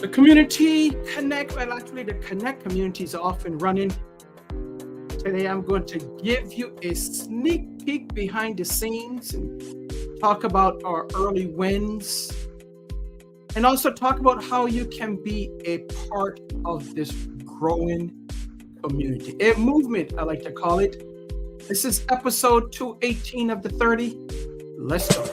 The community connect, well, actually the connect community is off and running. Today I'm going to give you a sneak peek behind the scenes and talk about our early wins and also talk about how you can be a part of this growing community, a movement, I like to call it. This is episode 218 of the 30. Let's go.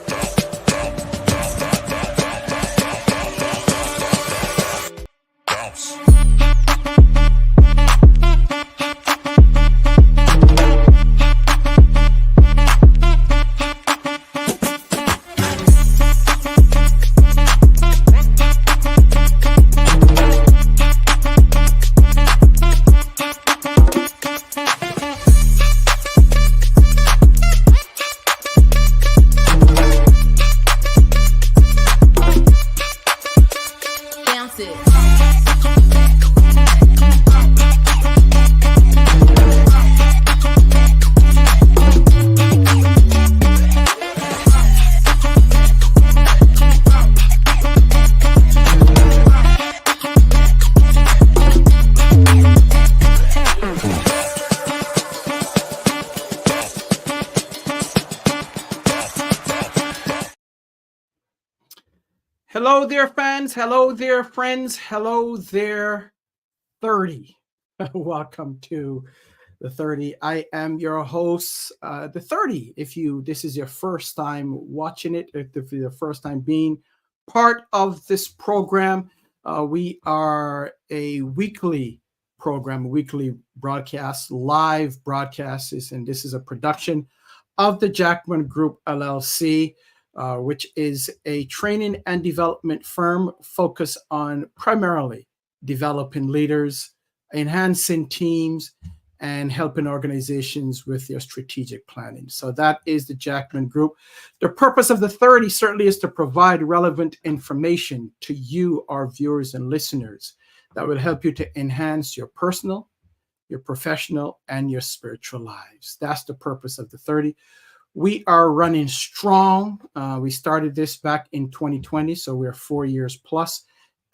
Hello there, fans. Hello there, friends. Hello there, 30. Welcome to the 30. I am your host, the 30. If this is your first time watching it, if you're the first time being part of this program, we are a weekly program, weekly broadcast, live broadcasts, and this is a production of the Jackman Group LLC. Which is a training and development firm focused on primarily developing leaders, enhancing teams, and helping organizations with their strategic planning. So that is the Jackman Group. The purpose of the 30 certainly is to provide relevant information to you, our viewers and listeners, that will help you to enhance your personal, your professional, and your spiritual lives. That's the purpose of the 30. We are running strong. We started this back in 2020, so we're 4 years plus.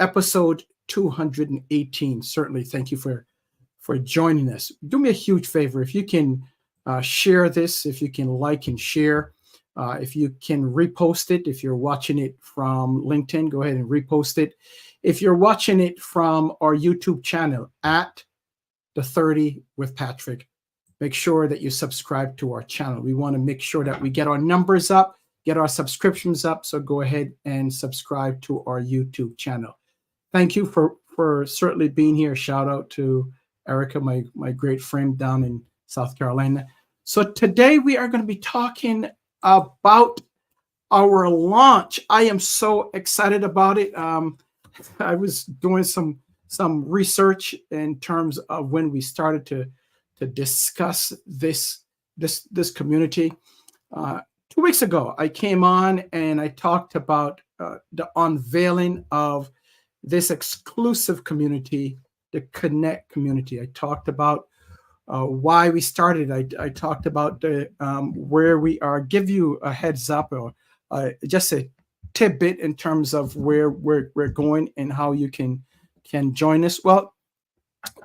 Episode 218. Certainly, thank you for joining us. Do me a huge favor. If you can share this, if you can like and share, if you can repost it. If you're watching it from LinkedIn, go ahead and repost it. If you're watching it from our YouTube channel at the 30 with Patrick, make sure that you subscribe to our channel. We want to make sure that we get our numbers up, get our subscriptions up. So go ahead and subscribe to our YouTube channel. Thank you for certainly being here. Shout out to Erica, my great friend down in South Carolina. So today we are going to be talking about our launch. I am so excited about it. I was doing some research in terms of when we started to discuss this community. 2 weeks ago, I came on and I talked about the unveiling of this exclusive community, the Connect community. I talked about why we started. I talked about the where we are. Give you a heads up or just a tidbit in terms of where we're going and how you can join us. Well,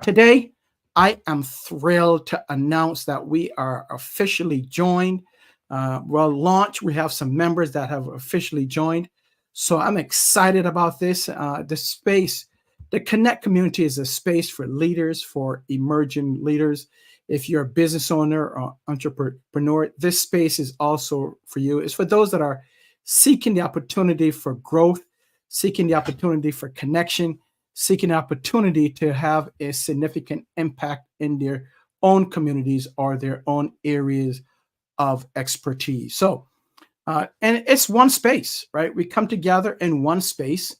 today, I am thrilled to announce that we are officially joined. Launch. We have some members that have officially joined. So I'm excited about this. The Connect community is a space for leaders, for emerging leaders. If you're a business owner or entrepreneur, this space is also for you. It's for those that are seeking the opportunity for growth, seeking the opportunity for connection, seeking an opportunity to have a significant impact in their own communities or their own areas of expertise. So, and it's one space, right? We come together in one space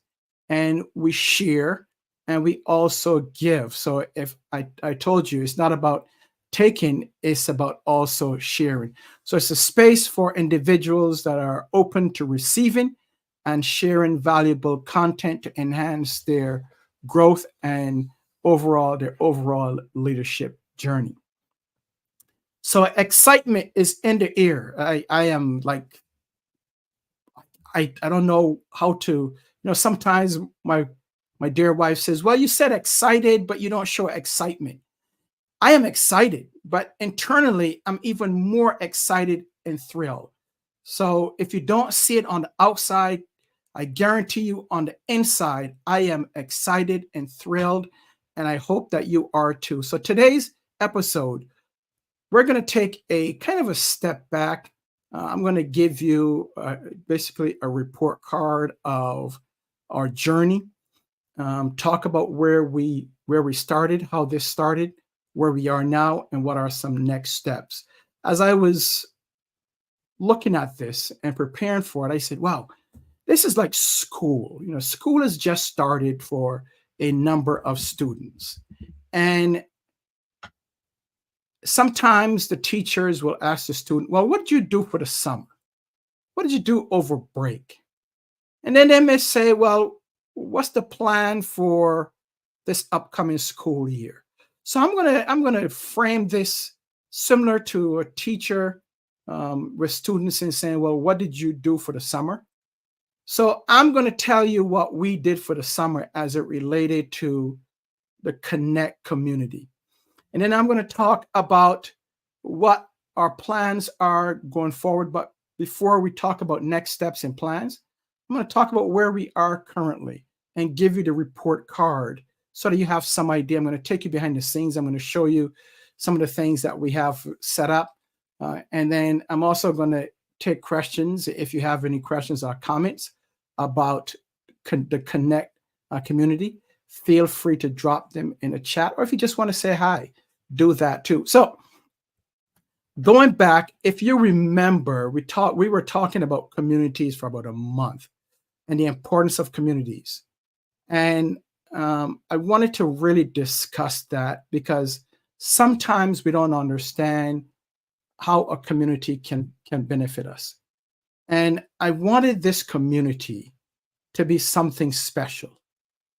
and we share and we also give. So if I told you, it's not about taking, it's about also sharing. So it's a space for individuals that are open to receiving and sharing valuable content to enhance their growth and their overall leadership journey. So excitement is in the air. I am like, I don't know how to, sometimes my My dear wife says, well, you said excited, but you don't show excitement. I am excited, but internally, I'm even more excited and thrilled. So if you don't see it on the outside, I guarantee you on the inside, I am excited and thrilled, and I hope that you are too. So today's episode, we're going to take a kind of a step back. I'm going to give you basically a report card of our journey. Talk about where we started, how this started, where we are now, and what are some next steps. As I was looking at this and preparing for it, I said, wow, this is like school. School has just started for a number of students. And sometimes the teachers will ask the student, well, what did you do for the summer? What did you do over break? And then they may say, well, what's the plan for this upcoming school year? So I'm gonna frame this similar to a teacher with students and saying, well, what did you do for the summer? So I'm going to tell you what we did for the summer as it related to the Connect community. And then I'm going to talk about what our plans are going forward. But before we talk about next steps and plans, I'm going to talk about where we are currently and give you the report card so that you have some idea. I'm going to take you behind the scenes. I'm going to show you some of the things that we have set up. And then I'm also going to take questions. If you have any questions or comments about the Connect community, feel free to drop them in the chat. Or if you just want to say hi, do that too. So going back, if you remember, we were talking about communities for about a month and the importance of communities. And I wanted to really discuss that because sometimes we don't understand how a community can benefit us. And I wanted this community to be something special.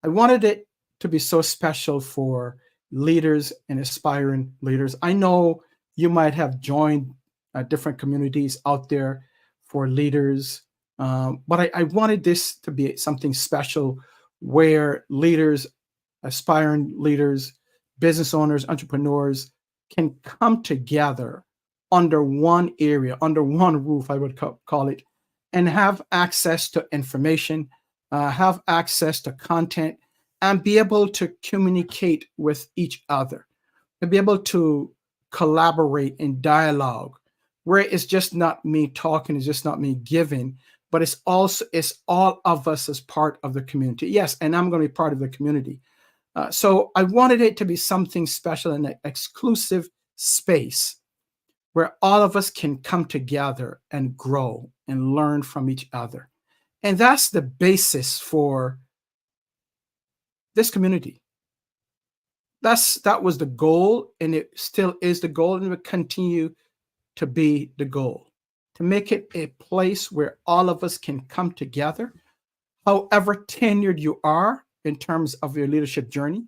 I wanted it to be so special for leaders and aspiring leaders. I know you might have joined different communities out there for leaders, but I wanted this to be something special where leaders, aspiring leaders, business owners, entrepreneurs can come together under one area, under one roof, I would call it, and have access to information, have access to content, and be able to communicate with each other, and be able to collaborate in dialogue, where it's just not me talking, it's just not me giving, but it's all of us as part of the community. Yes, and I'm going to be part of the community. So I wanted it to be something special and an exclusive space where all of us can come together and grow and learn from each other. And that's the basis for this community. That was the goal, and it still is the goal, and it will continue to be the goal, to make it a place where all of us can come together, however tenured you are in terms of your leadership journey.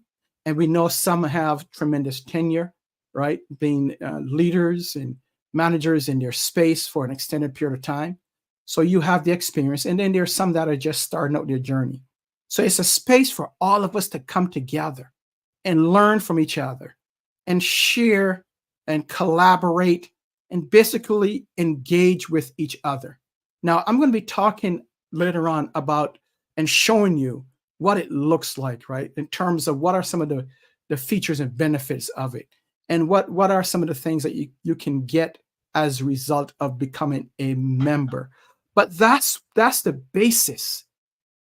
And we know some have tremendous tenure, right? Being leaders and managers in their space for an extended period of time. So you have the experience. And then there's some that are just starting out their journey. So it's a space for all of us to come together and learn from each other and share and collaborate and basically engage with each other. Now, I'm going to be talking later on about and showing you what it looks like, right? In terms of what are some of the features and benefits of it. And what are some of the things that you can get as a result of becoming a member. But that's the basis.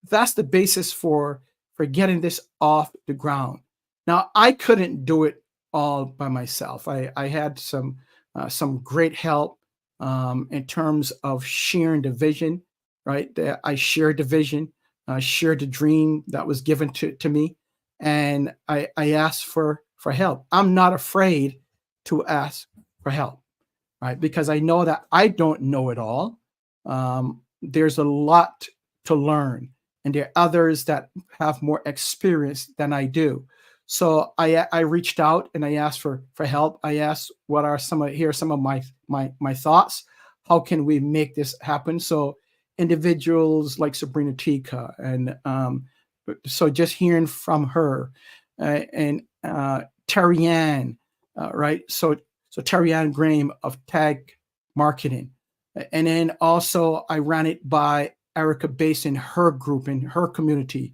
That's the basis for getting this off the ground. Now, I couldn't do it all by myself. I had some great help in terms of sharing the vision, right? I shared the vision, shared the dream that was given to me, and I asked for help. I'm not afraid to ask for help, right? Because I know that I don't know it all. There's a lot to learn, and there are others that have more experience than I do. So I reached out and I asked for help. I asked, what are some of my thoughts? How can we make this happen? So individuals like Sabrina Tika and So just hearing from her and Terry Ann, right? So Terry Ann Graham of Tag Marketing. And then also I ran it by Erica based in her group, in her community,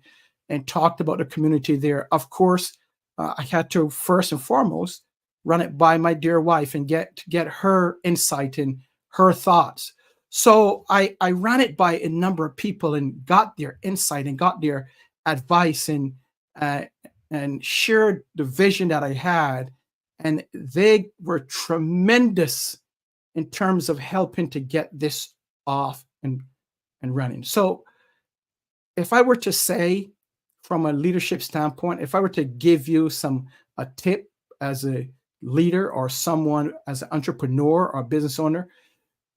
and talked about the community there. Of course, I had to first and foremost run it by my dear wife and get her insight and her thoughts. So I ran it by a number of people and got their insight and got their advice uh, and shared the vision that I had. And they were tremendous in terms of helping to get this off and running. So if I were to say from a leadership standpoint, if I were to give you a tip as a leader or someone as an entrepreneur or business owner,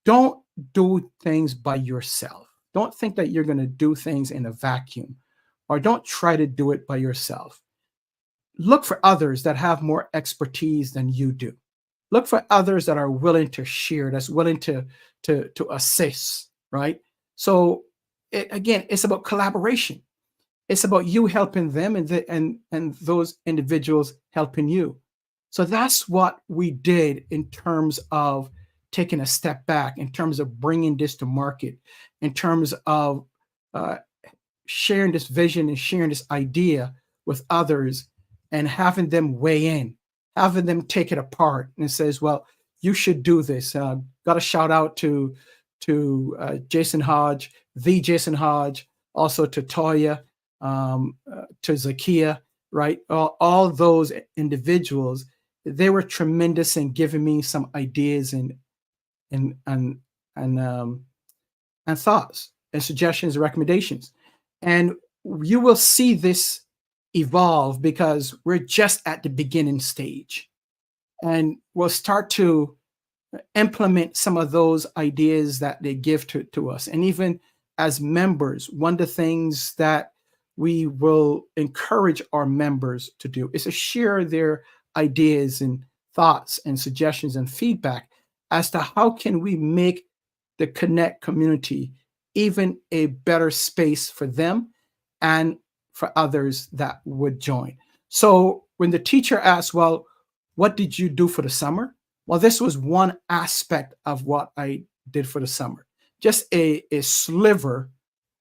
don't do things by yourself. Don't think that you're going to do things in a vacuum, or don't try to do it by yourself. Look for others that have more expertise than you do. Look for others that are willing to share, that's willing to assist, right? So again, it's about collaboration. It's about you helping them and those individuals helping you. So that's what we did in terms of taking a step back, in terms of bringing this to market, in terms of uh, sharing this vision and sharing this idea with others and having them weigh in, having them take it apart and says, well, you should do this. Got a shout out to Jason Hodge, the Jason Hodge, also to Toya, to Zakia, right? All those individuals, they were tremendous in giving me some ideas and and and um, and thoughts and suggestions and recommendations. And you will see this evolve because we're just at the beginning stage. And we'll start to implement some of those ideas that they give to us. And even as members, one of the things that we will encourage our members to do is to share their ideas and thoughts and suggestions and feedback as to how can we make the Connect community even a better space for them and for others that would join. So when the teacher asked, well, what did you do for the summer? Well, this was one aspect of what I did for the summer, just a sliver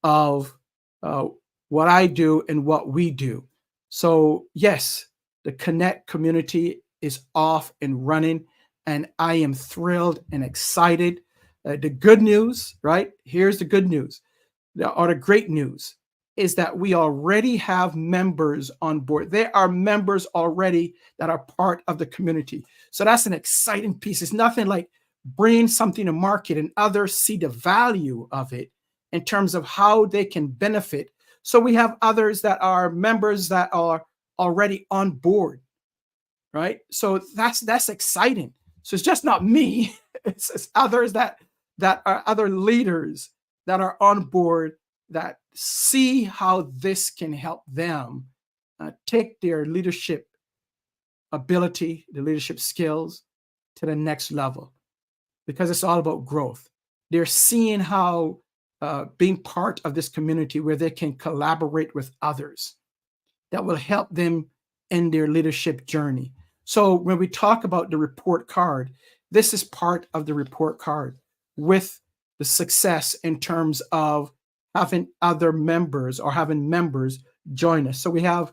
of uh, what I do and what we do. So, yes, the Connect community is off and running, and I am thrilled and excited. The good news, right? Here's the good news, or the great news, is that we already have members on board. There are members already that are part of the community. So that's an exciting piece. It's nothing like bringing something to market and others see the value of it in terms of how they can benefit. So we have others that are members that are already on board, right? So that's exciting. So it's just not me. It's others that are other leaders that are on board that see how this can help them take their leadership ability, the leadership skills to the next level, because it's all about growth. They're seeing how being part of this community where they can collaborate with others that will help them in their leadership journey. So when we talk about the report card, this is part of the report card with the success in terms of having other members or having members join us. So we have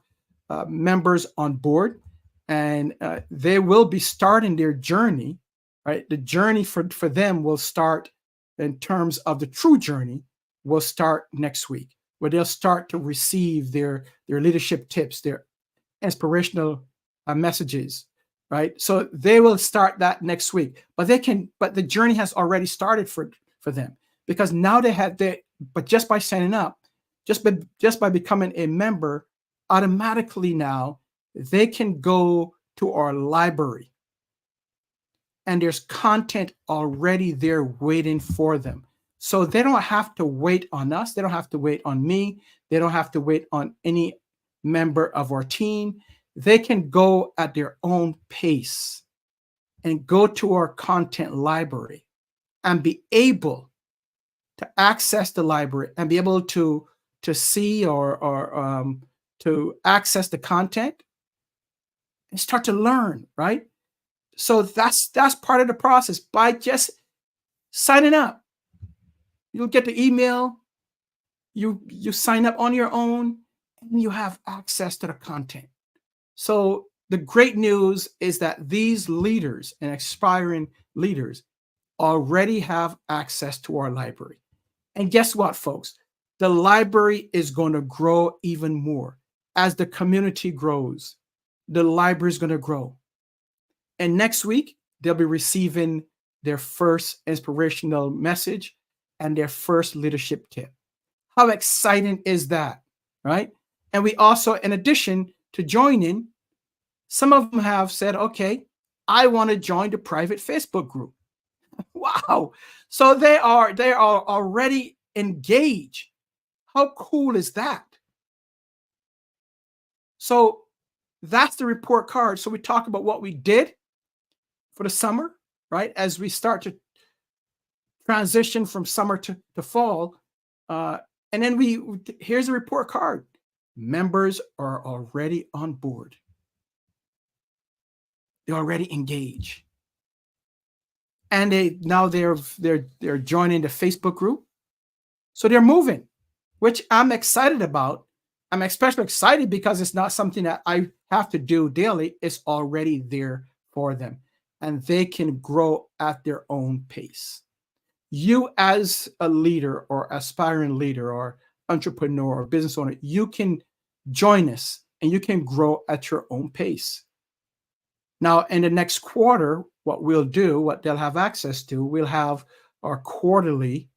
members on board, and they will be starting their journey, right? The journey for them will start in terms of the true journey will start next week, where they'll start to receive their leadership tips, their inspirational messages, right? So they will start that next week, but the journey has already started for them, because now but just by signing up, just by becoming a member, automatically now they can go to our library and there's content already there waiting for them. So they don't have to wait on us. They don't have to wait on me. They don't have to wait on any member of our team. They can go at their own pace and go to our content library and be able to access the library and be able to to see or to access the content and start to learn, right? So that's part of the process. By just signing up, you'll get the email. You sign up on your own, and you have access to the content. So the great news is that these leaders and aspiring leaders already have access to our library. And guess what, folks? The library is going to grow even more. As the community grows, the library is going to grow. And next week, they'll be receiving their first inspirational message and their first leadership tip. How exciting is that, right? And we also, in addition to joining, some of them have said, okay, I want to join the private Facebook group. Wow. So they are already engaged. How cool is that? So that's the report card. So we talk about what we did for the summer, right? As we start to transition from summer to fall. And then here's a report card. Members are already on board. They're already engaged. And they're joining the Facebook group. So they're moving, which I'm excited about. I'm especially excited because it's not something that I have to do daily. It's already there for them, and they can grow at their own pace. You, as a leader or aspiring leader or entrepreneur or business owner, you can join us and you can grow at your own pace. Now, in the next quarter, what they'll have access to, we'll have our quarterly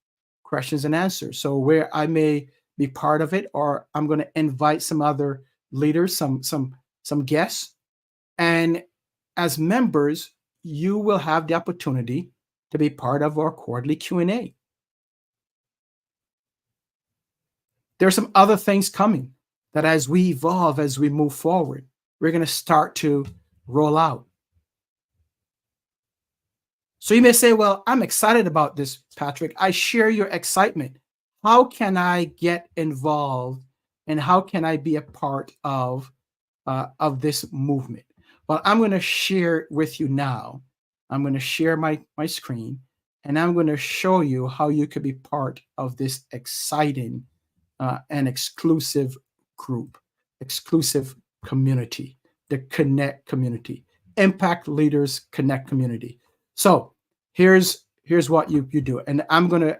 questions and answers. So where I may be part of it, or I'm going to invite some other leaders, some guests, and as members, you will have the opportunity to be part of our quarterly Q&A. There's some other things coming that as we evolve, as we move forward, we're going to start to roll out. So you may say, well, I'm excited about this, Patrick. I share your excitement. How can I get involved and how can I be a part of this movement? Well, I'm going to share with you now. I'm going to share my screen, and I'm going to show you how you could be part of this exciting and exclusive group, exclusive community, the Connect community, Impact Leaders Connect community. So here's what you do, and I'm gonna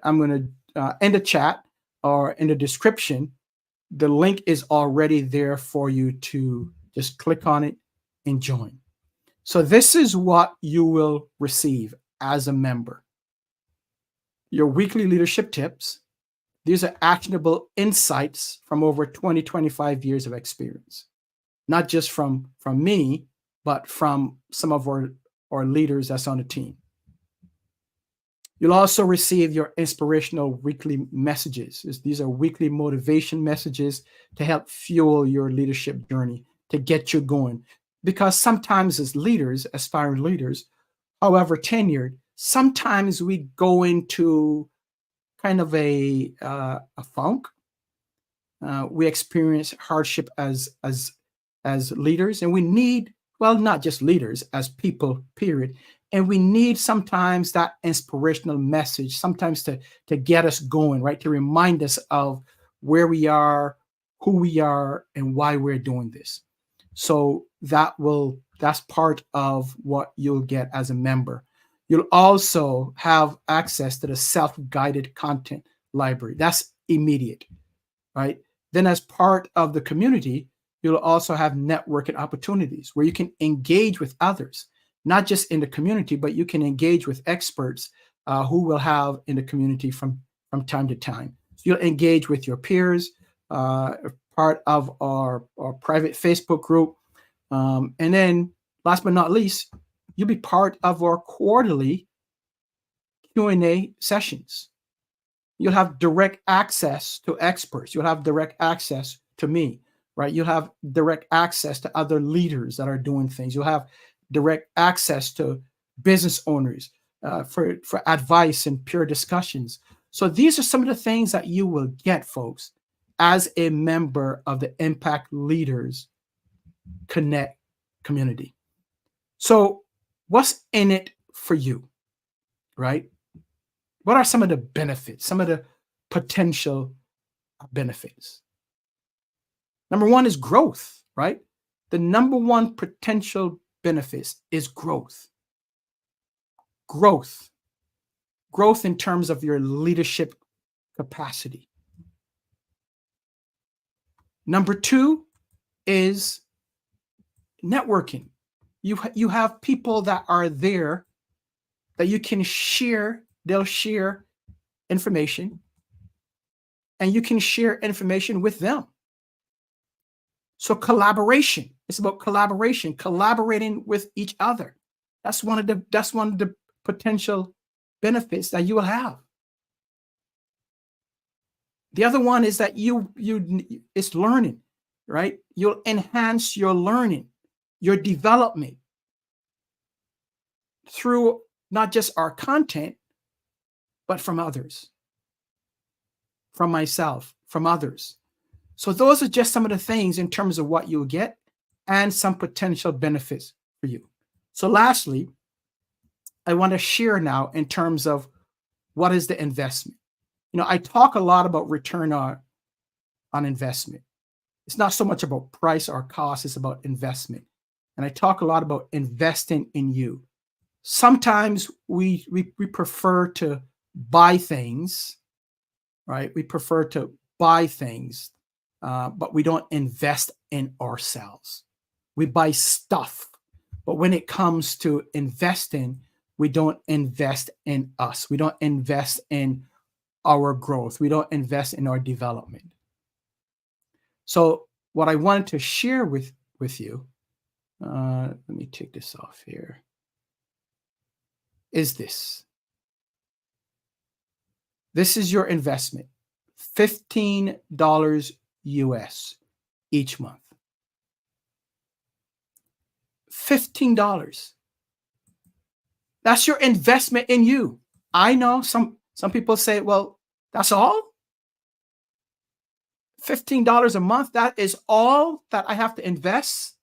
in the chat or in the description, the link is already there for you to just click on it and join. So this is what you will receive as a member. Your weekly leadership tips. These are actionable insights from over 25 years of experience, not just from me, but from some of our leaders that's on the team. You'll also receive your inspirational weekly messages. These are weekly motivation messages to help fuel your leadership journey, to get you going. Because sometimes as leaders, aspiring leaders, however tenured, sometimes we go into kind of a funk. We experience hardship as leaders, and we need, well, not just leaders, as people, period. And we need sometimes that inspirational message, sometimes to get us going, right? To remind us of where we are, who we are, and why we're doing this. So that's part of what you'll get as a member. You'll also have access to the self-guided content library. That's immediate, right? Then as part of the community, you'll also have networking opportunities where you can engage with others, not just in the community, but you can engage with experts who will have in the community from time to time. So you'll engage with your peers, part of our private Facebook group. And then last but not least, you'll be part of our quarterly Q&A sessions. You'll have direct access to experts. You'll have direct access to me, right? You'll have direct access to other leaders that are doing things. You'll have direct access to business owners for advice and peer discussions. So these are some of the things that you will get, folks, as a member of the Impact Leaders Connect community. So, what's in it for you, right? What are some of the benefits, some of the potential benefits? Number one is growth, right? The number one potential benefit is growth. Growth. Growth in terms of your leadership capacity. Number two is networking. You have people that are there that you can share, they'll share information, and you can share information with them. So collaboration. It's about collaboration, collaborating with each other. That's one of the potential benefits that you will have. The other one is that it's learning, right? You'll enhance your learning, your development through not just our content, but from others, from myself, from others. So those are just some of the things in terms of what you'll get and some potential benefits for you. So lastly, I want to share now in terms of what is the investment. I talk a lot about return on investment. It's not so much about price or cost, it's about investment. And I talk a lot about investing in you. Sometimes we prefer to buy things, right? We prefer to buy things, but we don't invest in ourselves. We buy stuff. But when it comes to investing, we don't invest in us. We don't invest in our growth. We don't invest in our development. So what I wanted to share with you, let me take this off here, is this. This is your investment, $15 US each month. $15. That's your investment in you. I know some people say, well, that's all? $15 a month, that is all that I have to invest?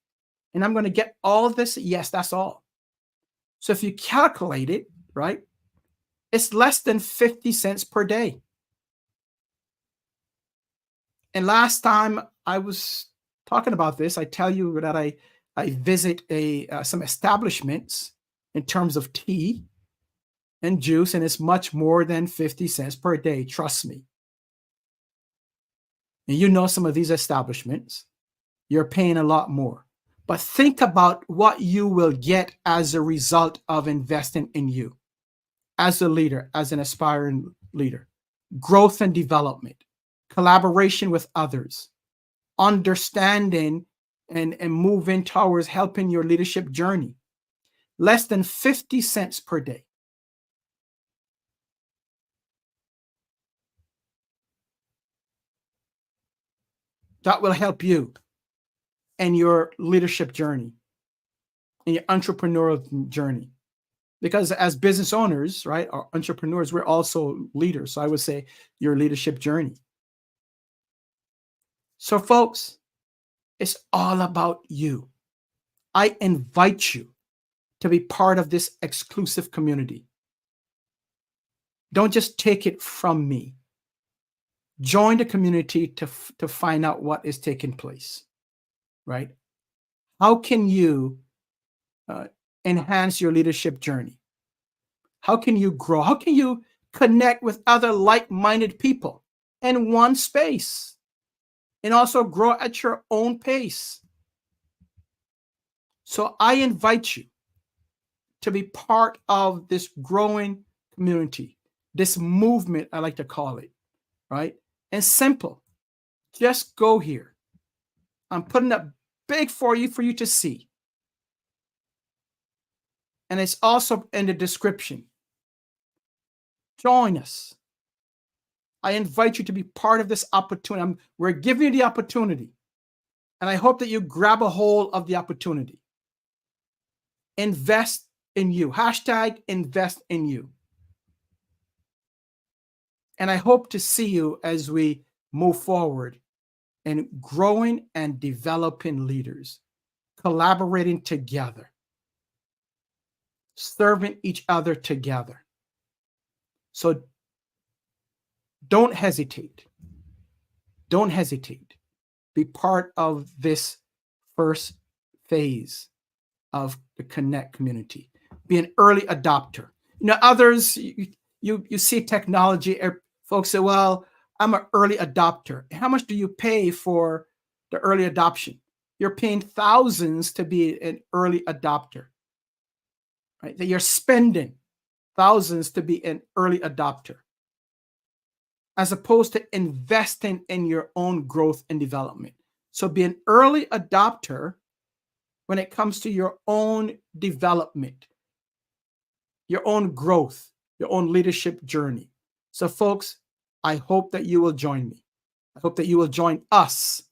And I'm going to get all of this? Yes, that's all. So if you calculate it, right, it's less than 50 cents per day. And last time I was talking about this, I tell you that I visit some establishments in terms of tea and juice, and it's much more than 50 cents per day. Trust me. And some of these establishments, you're paying a lot more. But think about what you will get as a result of investing in you as a leader, as an aspiring leader. Growth and development, collaboration with others, understanding and moving towards helping your leadership journey. Less than 50 cents per day. That will help you in your leadership journey, in your entrepreneurial journey. Because as business owners, right, or entrepreneurs, we're also leaders. So I would say your leadership journey. So folks, it's all about you. I invite you to be part of this exclusive community. Don't just take it from me. Join the community to find out what is taking place, right? How can you enhance your leadership journey? How can you grow? How can you connect with other like-minded people in one space and also grow at your own pace? So I invite you to be part of this growing community, this movement, I like to call it, right? And simple. Just go here. I'm putting it big for you to see. And it's also in the description. Join us. I invite you to be part of this opportunity. We're giving you the opportunity. And I hope that you grab a hold of the opportunity. Invest in you. Hashtag invest in you. And I hope to see you as we move forward and growing and developing leaders, collaborating together, serving each other together. So don't hesitate. Don't hesitate. Be part of this first phase of the Connect community. Be an early adopter. Others, you see technology, folks say, well, I'm an early adopter. How much do you pay for the early adoption? You're paying thousands to be an early adopter, right? That you're spending thousands to be an early adopter, as opposed to investing in your own growth and development. So be an early adopter when it comes to your own development, your own growth, your own leadership journey. So folks, I hope that you will join me. I hope that you will join us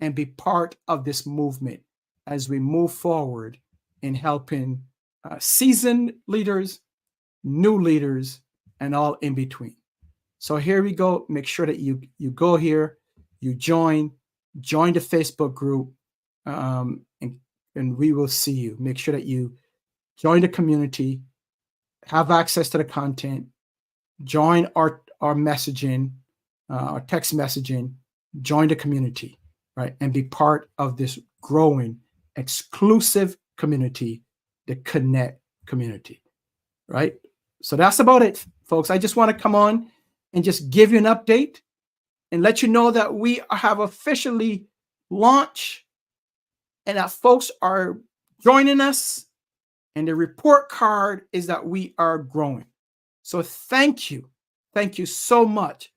and be part of this movement as we move forward in helping seasoned leaders, new leaders, and all in between. So here we go. Make sure that you go here, you join the Facebook group, and we will see you. Make sure that you join the community, have access to the content, join our messaging, our text messaging, join the community, right? And be part of this growing exclusive community, the Connect community, right? So that's about it, folks. I just want to come on and just give you an update and let you know that we have officially launched and that folks are joining us. And the report card is that we are growing. So thank you. Thank you so much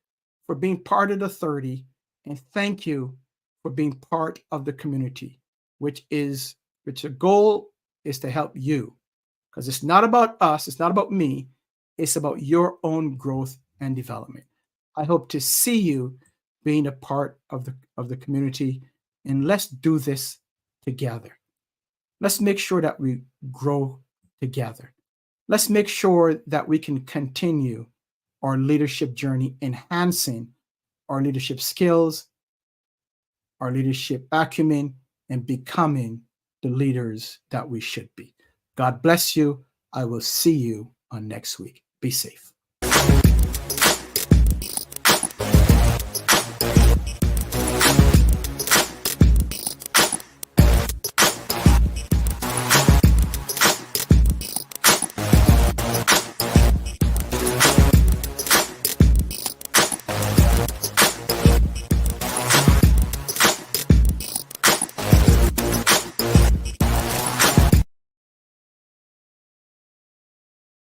for being part of the 30. And thank you for being part of the community, which the goal is to help you. Because it's not about us. It's not about me. It's about your own growth and development. I hope to see you being a part of the community. And let's do this together. Let's make sure that we grow together. Let's make sure that we can continue our leadership journey, enhancing our leadership skills, our leadership acumen, and becoming the leaders that we should be. God bless you. I will see you on next week. Be safe.